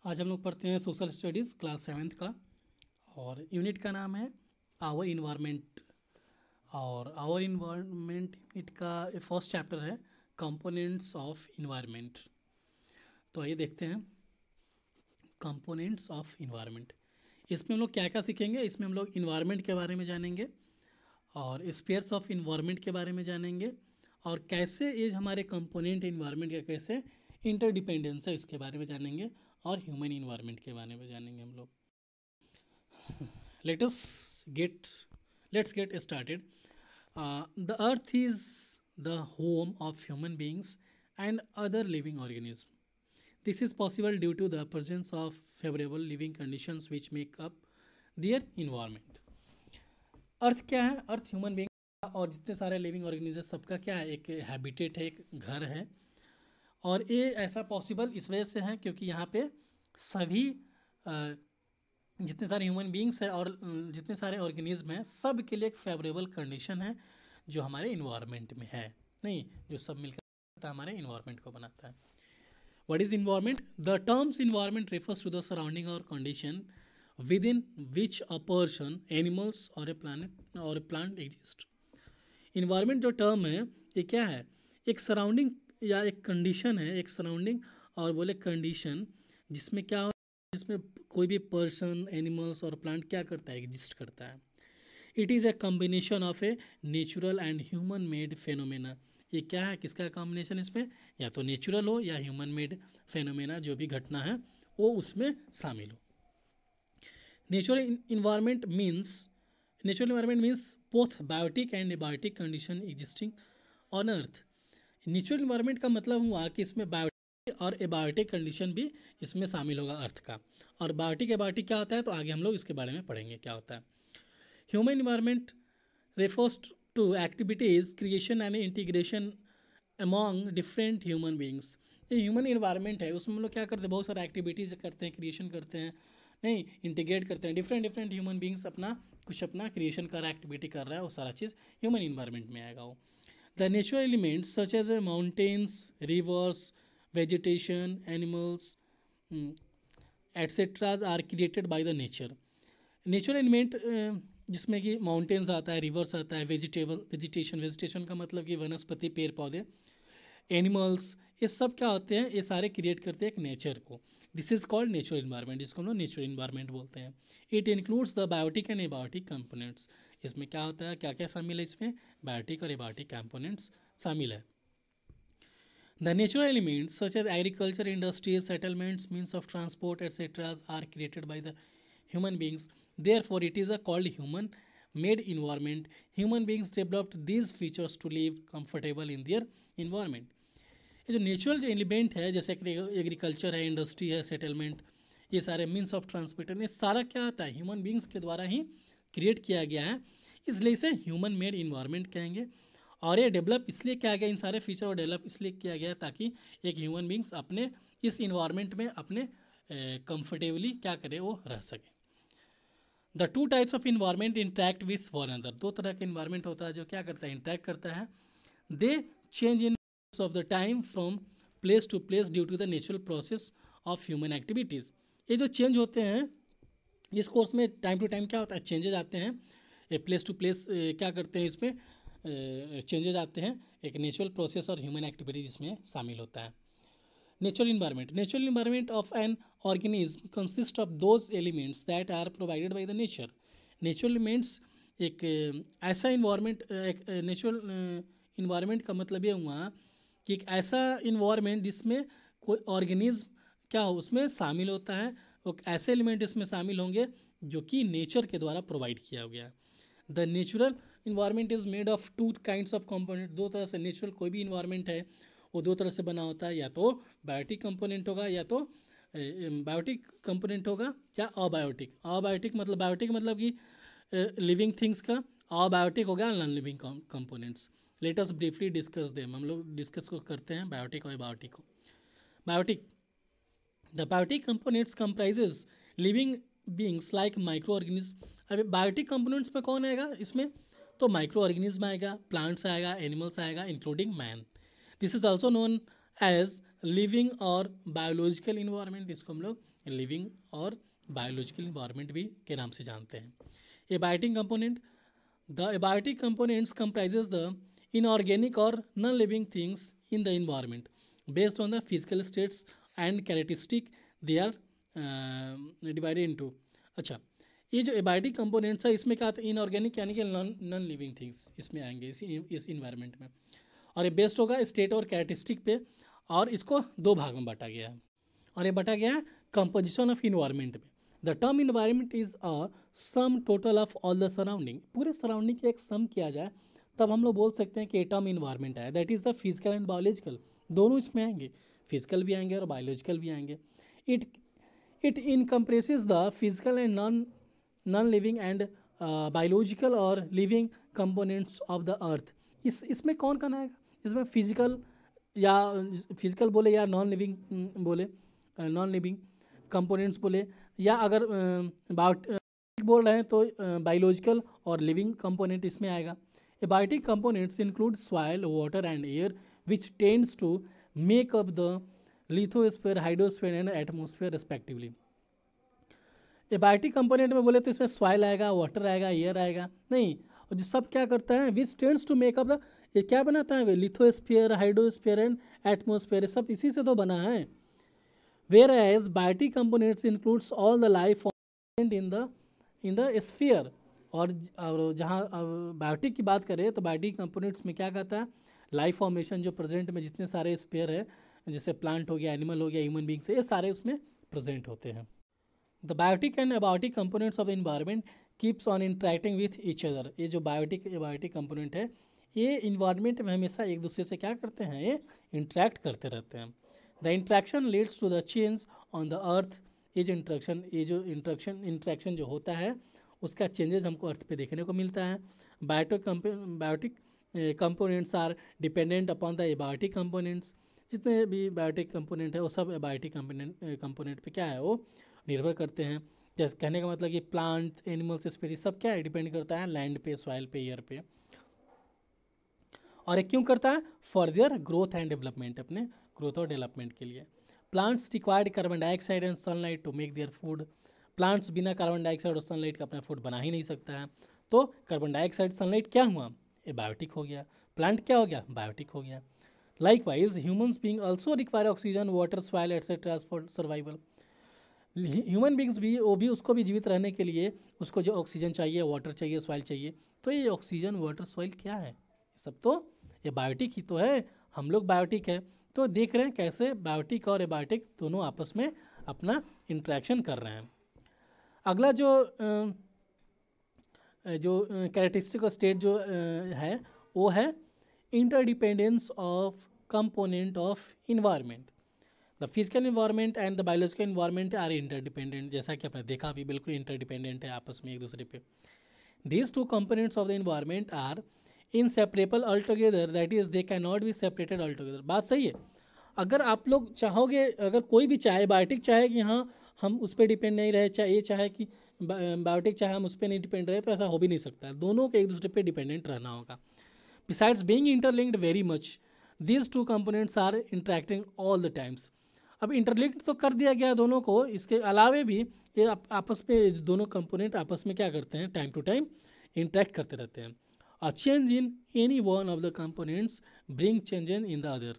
आज हम लोग पढ़ते हैं सोशल स्टडीज़ क्लास 7th का। और यूनिट का नाम है आवर इन्वायरमेंट। और आवर इन्वायरमेंट यूनिट का फर्स्ट चैप्टर है कंपोनेंट्स ऑफ इन्वायरमेंट। तो आइए देखते हैं कंपोनेंट्स ऑफ इन्वायरमेंट। इसमें हम लोग क्या क्या सीखेंगे। इसमें हम लोग इन्वायरमेंट के बारे में जानेंगे और स्पेयर्स ऑफ इन्वायरमेंट के बारे में जानेंगे और कैसे ये हमारे कंपोनेंट इन्वायरमेंट का कैसे इंटरडिपेंडेंस है इसके बारे में जानेंगे और ह्यूमन इन्वायरमेंट के बारे में जानेंगे हम लोग। let us get let's get started. The earth is the home of human beings and other living organisms. This is possible due to the presence of favorable living conditions which make up their environment. अर्थ क्या है? अर्थ human being और जितने सारे living organism सबका क्या है, एक habitat है, एक घर है। और ये ऐसा पॉसिबल इस वजह से है क्योंकि यहाँ पे सभी जितने सारे ह्यूमन बीइंग्स हैं और जितने सारे ऑर्गेनिज्म हैं सब के लिए एक फेवरेबल कंडीशन है जो हमारे इन्वायरमेंट में है, नहीं जो सब मिलकर हमारे इन्वायरमेंट को बनाता है। What is environment? The terms environment refers to the surrounding और condition within which a person, animals और ए प्लांट एग्जिस्ट। इन्वायरमेंट जो टर्म है ये क्या है? एक सराउंडिंग या एक कंडीशन है, एक सराउंडिंग और बोले कंडीशन जिसमें क्या हो, जिसमें कोई भी पर्सन, एनिमल्स और प्लांट क्या करता है, एग्जिस्ट करता है। It is a combination of a natural and human made phenomena. ये क्या है, किसका कॉम्बिनेशन? इसमें या तो नेचुरल हो या ह्यूमन मेड फेनोमेना, जो भी घटना है वो उसमें शामिल हो। Natural environment means both biotic and abiotic condition existing on earth. Natural environment का मतलब हुआ कि इसमें बायोटिक और एबायोटिक कंडीशन भी इसमें शामिल होगा अर्थ का। और बायोटिक एबायोटिक क्या होता है तो आगे हम लोग इसके बारे में पढ़ेंगे क्या होता है। Human environment refers to activities creation and integration among different human beings. ये ह्यूमन इन्वायरमेंट है, उसमें हम लोग क्या करते हैं, बहुत सारे एक्टिविटीज़ करते हैं, क्रिएशन करते हैं, नहीं इंटीग्रेट करते हैं। डिफरेंट ह्यूमन बींग्स अपना क्रिएशन कर रहा है, एक्टिविटी कर रहा है, वो सारा चीज़ ह्यूमन इन्वायरमेंट में आएगा वो। The natural elements such as mountains, rivers, vegetation, animals, etc. are created by the nature. Natural element जिसमें कि माउंटेन्स आता है, रिवर्स आता है, वेजिटेशन का मतलब कि वनस्पति, पेड़ पौधे, एनिमल्स, ये सब क्या होते हैं, ये सारे क्रिएट करते हैं एक नेचर को। This is called natural environment, जिसको हम लोग नेचुरल इन्वायरमेंट बोलते हैं। It includes the biotic and abiotic components. इसमें क्या होता है, क्या क्या शामिल है इसमें? बायोटिक और एबायोटिक कंपोनेंट्स शामिल है। The natural elements such as agriculture, industries, settlements, means of transport etcetera are created by the human beings. Therefore, it is called human made environment. Human beings developed these features to live comfortable in their environment. ये जो natural जो element है, जैसे agriculture है, industry है, settlement, ये सारे means of transportation, ये सारा क्या होता है, ह्यूमन बींग्स के द्वारा ही क्रिएट किया गया है, इसलिए इसे ह्यूमन मेड इन्वायरमेंट कहेंगे। और ये डेवलप इसलिए किया गया, इन सारे फीचर और डेवलप इसलिए किया गया ताकि एक ह्यूमन बींग्स अपने इस इन्वायरमेंट में अपने कंफर्टेबली क्या करे, वो रह सके। The two types of environment interact with one another. दो तरह का इन्वायरमेंट होता है जो क्या करता है, इंटरेक्ट करता है। They change in of the time from place to place due to the natural process of human activities. ये जो चेंज होते हैं इस कोर्स में टाइम टू टाइम क्या होता है, चेंजेज आते हैं। ये प्लेस टू प्लेस क्या करते हैं, इसमें चेंजेज आते हैं, एक नेचुरल प्रोसेस और ह्यूमन एक्टिविटीज इसमें शामिल होता है। Natural environment of an organism consists of those elements that are provided by the nature. Natural elements एक ऐसा इन्वायरमेंट, एक नेचुरल इन्वायरमेंट का मतलब ये हुआ कि एक ऐसा इन्वायरमेंट जिसमें कोई ऑर्गेनिज्म क्या हो उसमें शामिल होता है, और ऐसे एलिमेंट इसमें शामिल होंगे जो कि नेचर के द्वारा प्रोवाइड किया गया। The natural environment is made of two kinds of component. दो तरह से नेचुरल कोई भी इन्वायरमेंट है वो दो तरह से बना होता है, या तो बायोटिक कंपोनेंट होगा या तो बायोटिक कंपोनेंट होगा या अबायोटिक। अबायोटिक मतलब, बायोटिक मतलब कि लिविंग थिंग्स का, अबायोटिक हो गया non living components. Let us briefly discuss them. हम लोग डिस्कस को करते हैं बायोटिक और एबायोटिक को। Biotic, the biotic components comprises living beings like microorganism. अभी बायोटिक कंपोनेंट्स में कौन आएगा इसमें, तो माइक्रो ऑर्गेनिज्म आएगा, प्लांट्स आएगा, एनिमल्स आएगा, including man. This is also known as living और बायोलॉजिकल इन्वायरमेंट, इसको हम लोग लिविंग और बायोलॉजिकल इन्वायरमेंट भी के नाम से जानते हैं। Abiotic component, the abiotic components comprises the inorganic or non-living things in the environment based on the physical states and characteristic they are divided into। अच्छा, ये जो एबायोटिक कंपोनेंट्स है इसमें क्या आता है, इनऑर्गेनिक यानी कि नॉन लिविंग थिंग्स इसमें आएंगे इस इन्वायरमेंट में, और ये बेस्ड होगा स्टेट और कैरेक्टरिस्टिक पे, और इसको दो भाग में बांटा गया है, और ये बांटा गया है कंपोजिशन ऑफ इन्वायरमेंट में। The term environment is a sum total of all the surrounding, पूरे सराउंडिंग के एक सम किया जाए तब हम लोग बोल सकते हैं कि ये टर्म इन्वायरमेंट है। That is the physical and biological, दोनों इसमें आएंगे, फिजिकल भी आएंगे और बायोलॉजिकल भी आएंगे। It it encompasses the physical and non living and biological और living components of the earth. इसमें कौन कौन आएगा, इसमें फिजिकल या फिजिकल बोले या नॉन लिविंग बोले, नॉन लिविंग कंपोनेंट्स बोले, या अगर बोल रहे हैं तो बायोलॉजिकल और लिविंग कंपोनेंट इसमें आएगा। Abiotic components include soil, water and air which tends to make up the lithosphere, hydrosphere and atmosphere respectively. Abiotic component में बोले तो इसमें सॉइल आएगा, वाटर आएगा, एयर आएगा, नहीं, और जो सब क्या करता है, which tends to make up the, ये क्या बनाता है, लिथोस्फीयर, हाइड्रोस्फीयर एंड एटमोस्फीयर, सब इसी से तो बना है। Whereas biotic components includes all the life form in the sphere। और जहाँ बायोटिक की बात करें तो बायोटिक कंपोनेंट्स में क्या कहता है, लाइफ फॉर्मेशन जो प्रेजेंट में जितने सारे स्पेयर है, जैसे प्लांट हो गया, एनिमल हो गया, ह्यूमन बींग्स, ये सारे उसमें प्रेजेंट होते हैं। The biotic and abiotic components of environment keeps on interacting with each other. ये जो बायोटिक एबायोटिक कंपोनेंट है ये इन्वायरमेंट में हमेशा एक दूसरे से क्या करते हैं, ये इंटरेक्ट करते रहते हैं। The interaction leads to the change on the earth. ये जो इंट्रैक्शन जो होता है उसका चेंजेस हमको अर्थ पे देखने को मिलता है। Biotic components are dependent upon the abiotic components. जितने भी बायोटिक कंपोनेंट है वो सब एबायोटिक कंपोनेंट पे क्या है, वो निर्भर करते हैं। जैसे कहने का मतलब कि प्लांट, एनिमल्स, स्पीसीज सब क्या है, डिपेंड करता है लैंड पे, सॉइल पे, एयर पे। और ये क्यों करता है, for their growth and development, अपने ग्रोथ और डेवलपमेंट के लिए। Plants required carbon dioxide and sunlight to make their food. Plants बिना कार्बन डाइऑक्साइड और सनलाइट का अपना फूड बना ही नहीं सकता है। तो कार्बन डाइऑक्साइड, सनलाइट क्या हुआ, ये बायोटिक हो गया, प्लांट क्या हो गया, बायोटिक हो गया। Likewise humans being also require oxygen, water, soil etcetera for survival. Human beings भी, वो भी, उसको भी जीवित रहने के लिए उसको जो ऑक्सीजन चाहिए, वाटर चाहिए, सॉइल चाहिए। तो ये ऑक्सीजन, वाटर, सॉइल क्या है, ये सब तो ये बायोटिक ही तो है, हम लोग बायोटिक है। तो देख रहे हैं कैसे बायोटिक और एबायोटिक दोनों आपस में अपना इंट्रैक्शन कर रहे हैं। अगला जो कैरेक्टरिस्टिक स्टेट जो है वो है interdependence of component of environment. The physical environment and the biological environment are interdependent, जैसा कि आपने देखा अभी, बिल्कुल इंटरडिपेंडेंट है आपस में एक दूसरे पे। These two components of the environment are inseparable altogether, that is they can not be separated altogether। बात सही है। अगर आप लोग चाहोगे, अगर कोई भी चाहे, बायोटिक चाहे कि हाँ हम उस पर डिपेंड नहीं रहे, चाहे ये चाहे कि बायोटिक चाहे हम उस पर नहीं डिपेंड रहे, तो ऐसा हो भी नहीं सकता है, दोनों को एक दूसरे पे डिपेंडेंट रहना होगा। Besides being interlinked very much, these two components are interacting all the times. अब इंटरलिंक्ड तो कर दिया गया दोनों को, इसके अलावे भी ये आपस में दोनों कंपोनेंट आपस में क्या करते हैं, टाइम टू टाइम इंटरेक्ट करते रहते हैं। A change in any one of the components bring change in the other।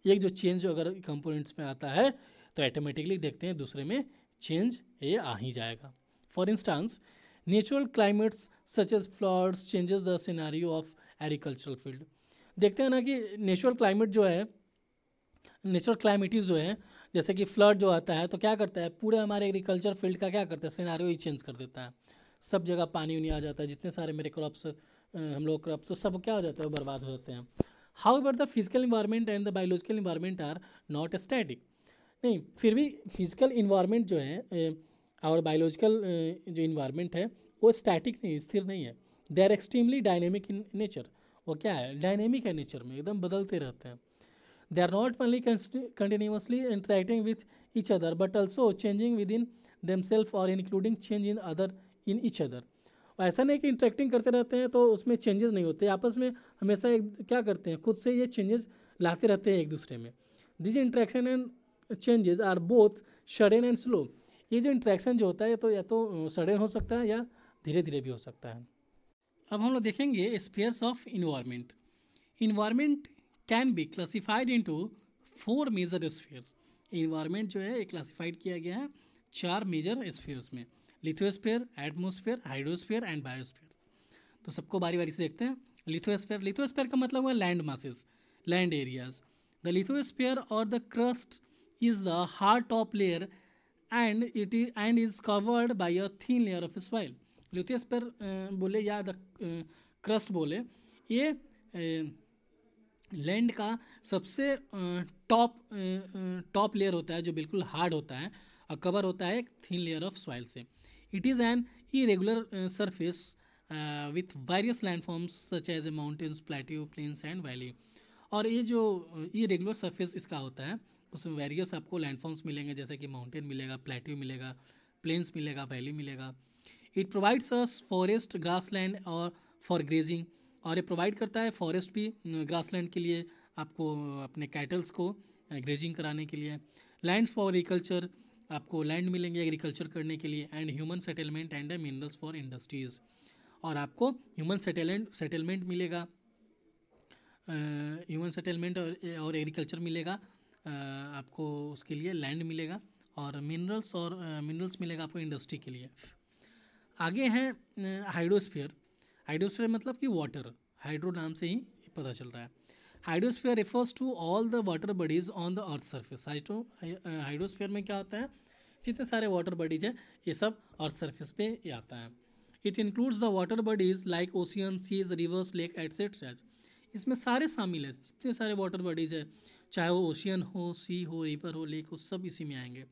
एक जो चेंज अगर कंपोनेंट्स में आता है तो ऑटोमेटिकली देखते हैं दूसरे में चेंज ये आ ही जाएगा। For instance natural climates such as floods changes the scenario of agricultural field. देखते हैं ना कि नेचुरल क्लाइमेट जो है, नेचुरल क्लाइमेटीज जो है, जैसे कि फ्लड जो आता है तो क्या करता है, पूरे हमारे एग्रीकल्चर फील्ड का क्या करता है, सिनेरियो ही चेंज कर देता है। सब जगह पानी उनी आ जाता है, जितने सारे मेरे क्रॉप्स, हम लोग क्रॉप्स, तो सब क्या हो जाता है, वो बर्बाद हो जाते हैं। However the physical environment and the biological environment are not static. नहीं, फिर भी फिजिकल इन्वायरमेंट जो है और बायोलॉजिकल जो इन्वायरमेंट है वो स्टैटिक नहीं, स्थिर नहीं है। They are extremely dynamic in nature. वो क्या है, डायनेमिक है नेचर में, एकदम बदलते रहते हैं। They are not only continuously interacting with each other but also changing within themselves और including change in other in each other. ऐसा नहीं कि इंटरेक्टिंग करते रहते हैं तो उसमें चेंजेस नहीं होते, आपस में हमेशा एक क्या करते हैं, खुद से ये चेंजेस लाते रहते हैं एक दूसरे में। This interaction and changes are both sudden and slow. ये जो इंट्रैक्शन जो होता है तो या तो सडन हो सकता है या धीरे धीरे भी हो सकता है। अब हम लोग देखेंगे spheres of environment. Environment can be classified into 4 major spheres. Environment जो है क्लासिफाइड किया गया है 4 मेजर स्फीयर्स में, lithosphere, atmosphere, hydrosphere and biosphere. तो सबको बारी बारी से देखते हैं। लिथोस्फीयर, लिथोस्फीयर का मतलब हुआ land masses, land areas. The lithosphere और the crust is the hard top layer and is covered by a thin layer of soil. Lithosphere बोले या द क्रस्ट बोले, ये लैंड का सबसे टॉप लेयर होता है जो बिल्कुल हार्ड होता है और कवर होता है एक थिन लेयर ऑफ सॉइल से। It is an irregular surface with various landforms such as a mountains, plateau, plains and valley. और ये जो इरेगुलर सरफेस इसका होता है उसमें वेरियस आपको लैंडफॉर्म्स मिलेंगे, जैसे कि माउंटेन मिलेगा, प्लेट्यू मिलेगा, प्लेन्स मिलेगा, वैली मिलेगा। It provides us forest, grassland और फॉर ग्रेजिंग। और ये प्रोवाइड करता है फॉरेस्ट भी ग्रासलैंड के लिए, आपको अपने कैटल्स को ग्रेजिंग कराने के लिए। लैंड्स फॉर एग्रीकल्चर, आपको लैंड मिलेंगे एग्रीकल्चर करने के लिए। And human settlement and minerals for industries, और आपको ह्यूमन सेटलमेंट मिलेगा, ह्यूमन सेटलमेंट और एग्रीकल्चर मिलेगा, आपको उसके लिए लैंड मिलेगा, और मिनरल्स मिलेगा आपको इंडस्ट्री के लिए। आगे है हाइड्रोस्फीयर। हाइड्रोस्फीयर मतलब कि वाटर, हाइड्रो नाम से ही पता चल रहा है। Hydrosphere refers to all the water bodies on the earth surface. Hydrosphere में क्या होता है, जितने सारे वाटर बॉडीज है ये सब अर्थ सरफेस पे ही आता है। It includes the water bodies like ocean, seas, rivers, lake etcetera. इसमें सारे शामिल है, जितने सारे वाटर बॉडीज है, चाहे वो ओशियन हो, सी हो, रिवर हो, लेक हो, सब इसी में आएंगे।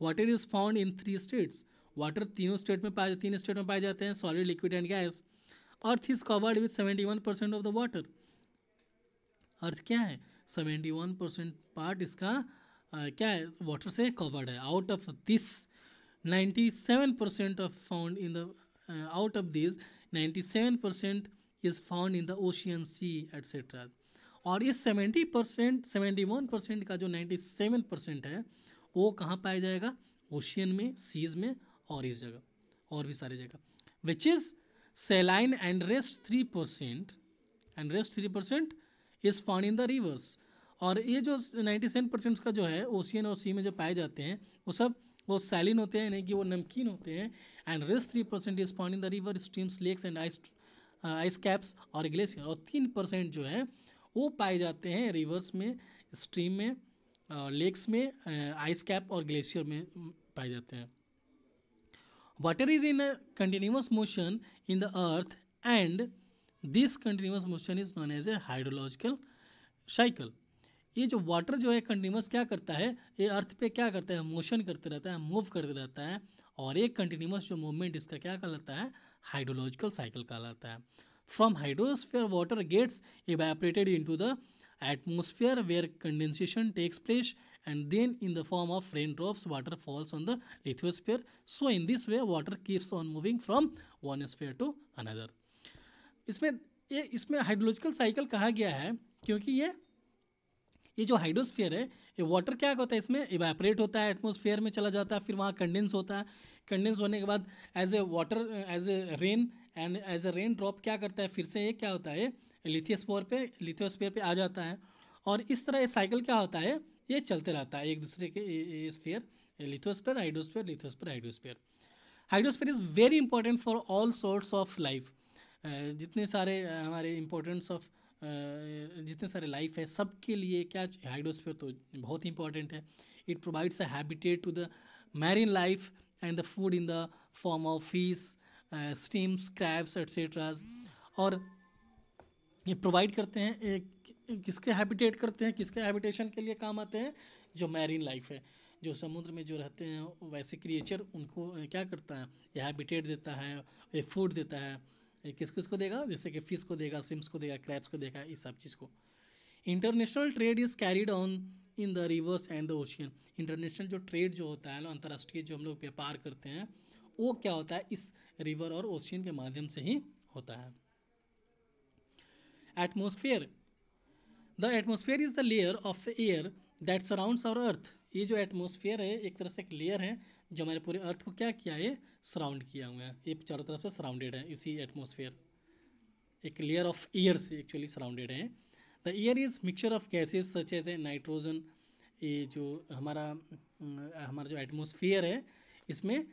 Water is found in 3 states. Water तीन स्टेट में पाए जाते हैं, solid, liquid and gas. Earth is covered with 71% of the water. Earth क्या है, 71% पार्ट इसका क्या है, वाटर से कवर्ड है। Out of this 97% of found in the out of this 97% is found in the ocean, sea etcetera. और इस 70% 71% का जो 97% है वो कहाँ पाया जाएगा, ओशियन में, सीज में और इस जगह और भी सारी जगह। Which is सेलाइन and rest 3% is found in the reverse. और ये जो 97% का जो है ओशियन और सी में जो पाए जाते हैं वो सैलिन होते हैं, यानी कि वो नमकीन होते हैं। And rest 3% is found in the river, streams, lakes and ice caps और ग्लेशियर। और 3% जो है वो पाए जाते हैं रिवर्स में, स्ट्रीम में, लेक्स में, आइस कैप और ग्लेशियर में पाए जाते हैं। Water is in a continuous motion in the earth and this continuous motion is known as a hydrological cycle. ये जो वाटर जो है कंटिन्यूअस क्या करता है, ये अर्थ पे क्या करता है, मोशन करते रहता है, मूव करते रहता है। और एक कंटिन्यूअस जो मूवमेंट इसका क्या कहलाता है, हाइड्रोलॉजिकल साइकिल कहलाता है। From hydrosphere water gets evaporated into the atmosphere where condensation takes place, and then in the form of raindrops water falls on the lithosphere. So in this way water keeps on moving from one sphere to another. इसमें hydrological cycle कहा गया है क्योंकि ये जो hydrosphere है, ये water क्या होता है, इसमें इवेपोरेट होता है, एटमॉस्फेयर में चला जाता है, फिर वहाँ कंडेंस होता है। कंडेंस होने के बाद as a water, as a rain and as a rain drop क्या करता है, फिर से ये क्या होता है, लिथोस्फीयर पे आ जाता है। और इस तरह ये साइकिल क्या होता है, ये चलते रहता है एक दूसरे के sphere, lithosphere, hydrosphere, lithosphere, hydrosphere. Hydrosphere is very important for all sorts of life. जितने सारे हमारे इम्पोर्टेंस ऑफ जितने सारे लाइफ है सबके लिए क्या, हाइड्रोस्फीयर तो बहुत ही इंपॉर्टेंट है। It provides a habitat to the marine life and the food in the form of fish, steams, crabs etcetera. और ये प्रोवाइड करते हैं, किसके हैबिटेट करते हैं, किसके हैबिटेशन के लिए काम आते हैं, जो मैरीन लाइफ है, जो समुद्र में जो रहते हैं वैसे क्रिएचर, उनको क्या करता है, ये हैबिटेट देता है, ये फूड देता है। किस किस को देगा, जैसे कि फिश को देगा, सिम्स को देगा, क्रैब्स को देगा, इस सब चीज़ को। International trade is carried on in the reverse and the ocean. International जो ट्रेड जो होता है, अंतर्राष्ट्रीय जो हम लोग व्यापार करते हैं, वो क्या होता है, इस रिवर और ओशियन के माध्यम से ही होता है। Atmosphere, the atmosphere is the layer of air that surrounds our earth. ये जो एटमोसफियर है एक तरह से एक लेयर है जो हमारे पूरे अर्थ को क्या किया है, सराउंड किया हुआ है, ये चारों तरफ से सराउंडेड है। इसी एटमोसफियर एक लेयर ऑफ एयर से एक्चुअली सराउंडेड है। The air is mixture of gases such as a nitrogen. ये जो हमारा जो एटमोसफियर है इसमें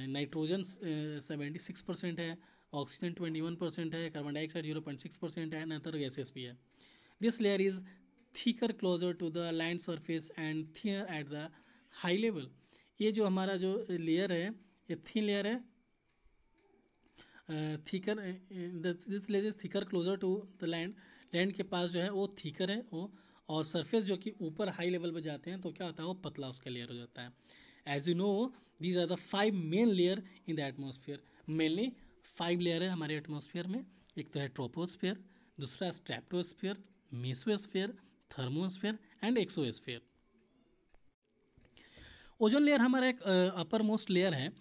नाइट्रोजन 76% है, ऑक्सीजन 21% है, कार्बन डाइऑक्साइड 0.6% है, अदर गैसेस भी है। This layer is thicker closer to the land surface and thinner at the high level. ये जो हमारा जो लेयर है ये थिन लेयर है, thicker this layer is thicker closer to the land. Land के पास जो है वो थिकर है वो, और सरफेस जो कि ऊपर हाई लेवल पे जाते हैं तो क्या होता है वो पतला उसका लेयर हो जाता है। As you know these are the 5 main layer in the atmosphere. Mainly 5 layer है हमारे एटमोसफियर में। एक तो है ट्रोपोस्फियर, दूसरा stratosphere, mesosphere, thermosphere and exosphere. Ozone layer हमारा एक अपर मोस्ट लेयर है,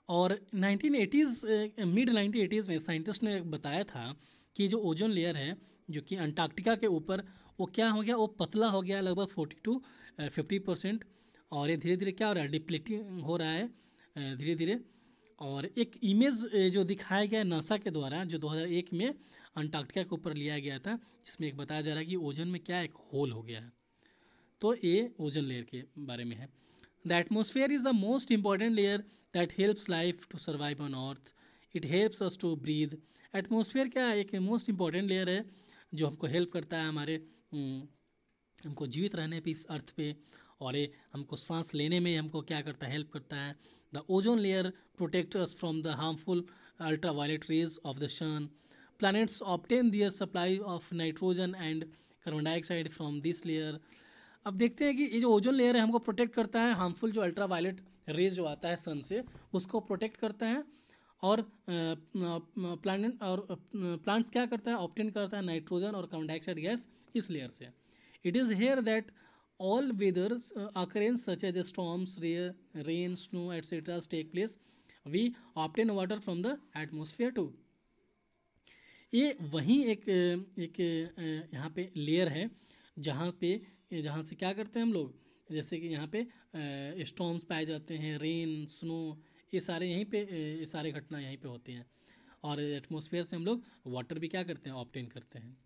और 1980s मिड 1980s में साइंटिस्ट ने बताया था कि जो ओजोन लेयर है जो कि अंटार्कटिका के ऊपर वो क्या हो गया, वो पतला हो गया लगभग 40 to 50%, और ये धीरे धीरे क्या हो रहा है, डिप्लीटिंग हो रहा है धीरे धीरे। और एक इमेज जो दिखाया गया नासा के द्वारा जो 2001 में अंटार्कटिका के ऊपर लिया गया था, जिसमें एक बताया जा रहा है कि ओजोन में क्या एक होल हो गया है। तो ये ओजोन लेयर के बारे में है। The atmosphere is the most important layer that helps life to survive on earth. It helps us to breathe. Atmosphere क्या है, एक मोस्ट इंपॉर्टेंट लेयर है जो हमको हेल्प करता है हमारे हमको जीवित रहने पे इस अर्थ पे, और ये हमको सांस लेने में हमको क्या करता है, हेल्प करता है। The ozone layer protect us from the harmful ultra violet rays of the sun. Planets obtain their supply of nitrogen and carbon dioxide from this layer. अब देखते हैं कि ये जो ओजोन लेयर है हमको प्रोटेक्ट करता है हार्मफुल जो अल्ट्रा वायलेट रेज जो आता है सन से, उसको प्रोटेक्ट करता है। और प्लांट और प्लांट्स क्या करता है, ऑब्टेन करता है नाइट्रोजन और कार्बन डाइऑक्साइड गैस इस लेयर से। It is here that all weathers occurrence such as storms, rain, snow, etc. take place. We obtain water from the atmosphere too. ये वहीं एक यहाँ पे लेयर है जहाँ से क्या करते हैं हम लोग, जैसे कि यहाँ पे स्टॉर्म्स पाए जाते हैं, रेन, स्नो, ये सारे यहीं पे ये सारे घटना यहीं पे होती हैं, और एटमॉस्फेयर से हम लोग वाटर भी क्या करते हैं, ऑब्टेन करते हैं।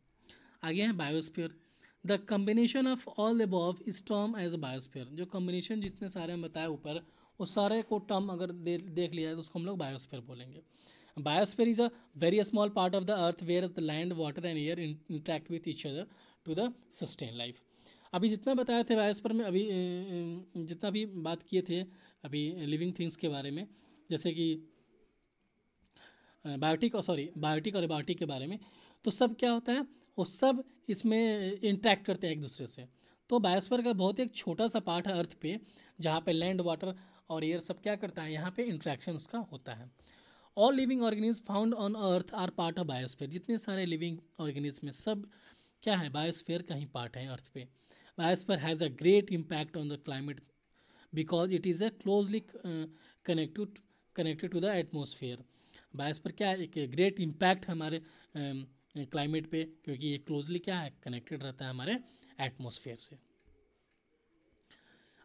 आगे है biosphere. The combination of all the above is term as a biosphere. जो कम्बिनेशन जितने सारे हम बताए ऊपर, वो सारे को टर्म अगर देख लिया है तो उसको हम लोग बायोस्फीयर बोलेंगे। Biosphere is a very small part of the earth where the land, water and air interact with each other to the sustain life. अभी जितना बताए थे बायोस्फीयर में, अभी जितना भी बात किए थे अभी लिविंग थिंग्स के बारे में, जैसे कि बायोटिक और एबायोटिक के बारे में, तो सब क्या होता है, वो सब इसमें इंटरेक्ट करते हैं एक दूसरे से। तो बायोस्फीयर का बहुत एक छोटा सा पार्ट है अर्थ पे, जहाँ पे लैंड, वाटर और एयर सब क्या करता है, यहाँ पे इंट्रैक्शन उसका होता है। All living organism found on earth are part of biosphere. जितने सारे लिविंग ऑर्गेनिज्म में सब क्या है, बायोस्फीयर का ही पार्ट है अर्थ पे। Biosphere has a great impact on the climate because it is a closely connected to the atmosphere. Biosphere क्या है, एक ग्रेट इम्पैक्ट हमारे क्लाइमेट पे, क्योंकि ये क्लोजली क्या है, कनेक्टेड रहता है हमारे एटमोसफियर से।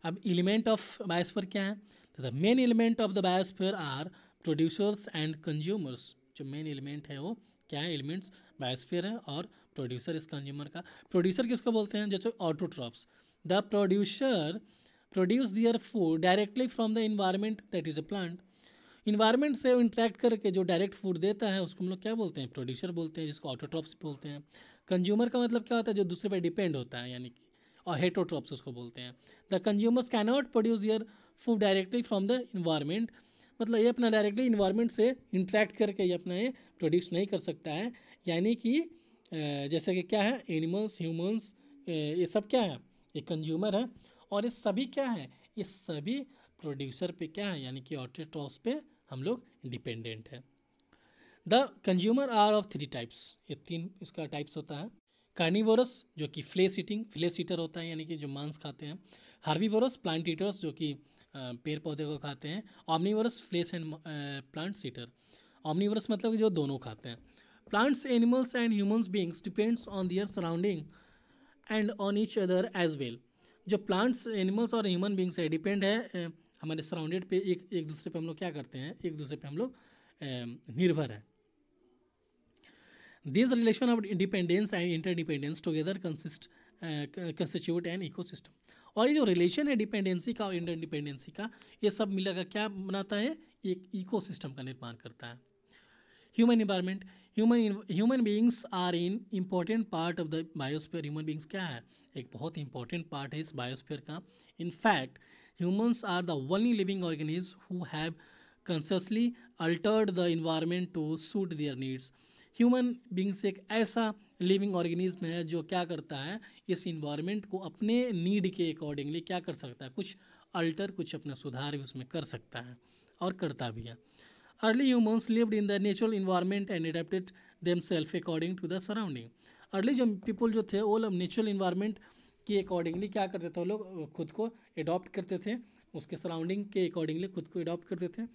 अब एलिमेंट ऑफ बायोस्फीयर क्या है, तो the main element of the biosphere are producers and consumers. जो मेन एलिमेंट है वो क्या है, एलिमेंट्स बायोस्फीयर है, और प्रोड्यूसर इस कंज्यूमर का। प्रोड्यूसर किसको बोलते हैं, जैसे autotrophs. The producer produce their food directly from the environment, that is a plant. Environment से इंटरेक्ट करके जो डायरेक्ट फूड देता है उसको हम लोग क्या बोलते हैं, प्रोड्यूसर बोलते हैं, जिसको ऑटोट्रॉप्स बोलते हैं। कंज्यूमर का मतलब क्या होता है, जो दूसरे पर डिपेंड होता है, यानी कि, और हेटरोट्रॉप्स उसको बोलते हैं। The consumers can not produce their food directly from the environment. मतलब ये अपना डायरेक्टली इन्वायरमेंट से इंटरेक्ट करके ये अपना ये प्रोड्यूस नहीं कर सकता है। यानी कि जैसे कि क्या है, एनिमल्स, ह्यूमंस, ये सब क्या है, ये कंज्यूमर है, और ये सभी क्या है, ये सभी प्रोड्यूसर पे क्या है, यानी कि ऑटोट्रॉप्स पे हम लोग डिपेंडेंट है। The consumer are of 3 types. ये 3 इसका टाइप्स होता है। कार्निवोरस जो कि फ्लेश ईटर होता है, यानी कि जो मांस खाते हैं। हार्बीवोरस प्लांट ईटर्स जो कि पेड़ पौधे को खाते हैं। Omnivorous flash and plants eater. Omnivorous मतलब कि जो दोनों खाते हैं। Plants, animals and humans beings depends on their surrounding and on each other as well. जो प्लांट्स एनिमल्स और ह्यूमन बींग्स है डिपेंड है हमारे सराउंडेड पे, एक एक दूसरे पे हम लोग क्या करते हैं, एक दूसरे पे हम लोग निर्भर है। These relation of independence and interdependence together constitute an ecosystem। और ये जो रिलेशन है डिपेंडेंसी का और इंटरडिपेंडेंसी का, ये सब मिलकर क्या बनाता है, एक इकोसिस्टम का निर्माण करता है। Human environment, human beings are in important part of the biosphere. Human beings क्या है, एक बहुत इंपॉर्टेंट पार्ट है इस बायोस्फीयर का। In fact humans are the only living organism who have consciously altered the environment to suit their needs। Human beings एक ऐसा living organism है जो क्या करता है, इस इन्वायरमेंट को अपने नीड के अकॉर्डिंगली क्या कर सकता है, कुछ अल्टर, कुछ अपना सुधार भी उसमें कर सकता है और करता भी है। Early humans lived in the natural environment and adapted themselves according to the surrounding. Early जो पीपल जो थे वो लोग नेचुरल इन्वायरमेंट के अकॉर्डिंगली क्या करते थे, वो लोग खुद को अडॉप्ट करते थे, उसके सराउंडिंग के अकॉर्डिंगली खुद को अडॉप्ट करते थे।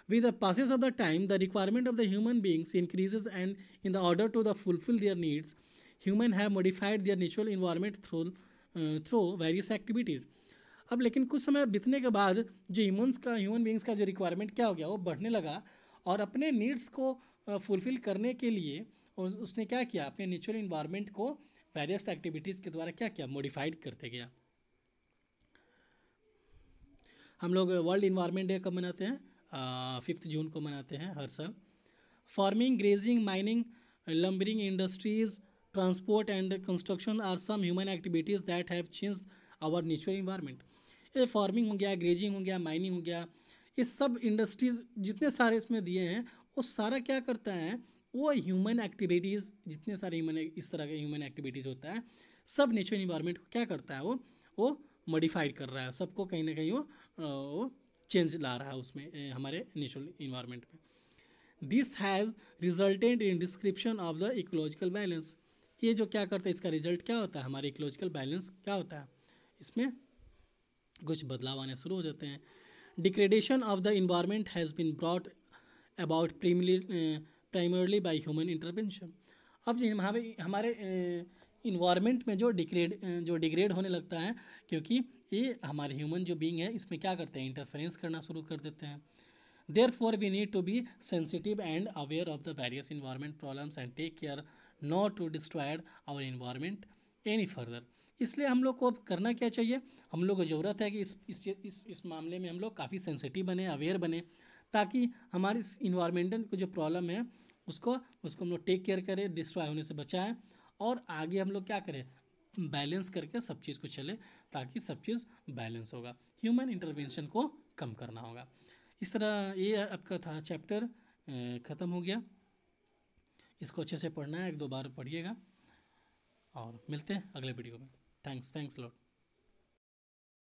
With the passage of the time, the requirement of the human beings increases, and in the order to fulfill their needs, human have modified their natural environment through various activities। अब लेकिन कुछ समय बीतने के बाद जो ह्यूमन बींग्स का जो रिक्वायरमेंट क्या हो गया, वो बढ़ने लगा, और अपने नीड्स को फुलफिल करने के लिए उसने क्या किया, अपने नेचुरल इन्वायरमेंट को वेरियस एक्टिविटीज़ के द्वारा क्या किया, मॉडिफाइड करते गया। हम लोग वर्ल्ड इन्वायरमेंट डे कब मनाते हैं, 5 जून को मनाते हैं हर साल। Farming, grazing, mining, lumbering industries, transport and construction are some human activities that have changed our natural environment. ये फार्मिंग हो गया, ग्रेजिंग हो गया, माइनिंग हो गया, ये सब इंडस्ट्रीज जितने सारे इसमें दिए हैं, वो सारा क्या करता है, वो ह्यूमन एक्टिविटीज़, जितने सारे ह्यूमन इस तरह के ह्यूमन एक्टिविटीज़ होता है, सब नेचुरल इन्वायरमेंट को क्या करता है, वो मॉडिफाइड कर रहा है, सबको कहीं ना कहीं वो चेंज ला रहा है उसमें, हमारे नेचुरल इन्वायरमेंट में। This has resulted in description of the ecological balance. ये जो क्या करता है, इसका रिजल्ट क्या होता है, हमारे इकोलॉजिकल बैलेंस क्या होता है, इसमें कुछ बदलाव आने शुरू हो जाते हैं। Degradation of the environment has been brought about primarily by human intervention. अब जो हमारे इन्वायरमेंट में जो डिग्रेड होने लगता है, क्योंकि ये हमारे ह्यूमन जो बीइंग है इसमें क्या करते हैं, इंटरफेरेंस करना शुरू कर देते हैं। Therefore, we need to be sensitive and aware of the various environment problems and take care not to destroy our environment any further। इसलिए हम लोग को अब करना क्या चाहिए, हम लोग को ज़रूरत है कि इस मामले में हम लोग काफ़ी सेंसिटिव बने, अवेयर बने, ताकि हमारी इस इन्वायरमेंटल को जो प्रॉब्लम है उसको हम लोग टेक केयर करें, डिस्ट्रॉय होने से बचाएं, और आगे हम लोग क्या करें, बैलेंस करके सब चीज़ को चले, ताकि सब चीज़ बैलेंस होगा, ह्यूमन इंटरवेंशन को कम करना होगा। इस तरह ये आपका था चैप्टर ख़त्म हो गया। इसको अच्छे से पढ़ना है, 1-2 बार पढ़िएगा, और मिलते हैं अगले वीडियो में। Thanks lot.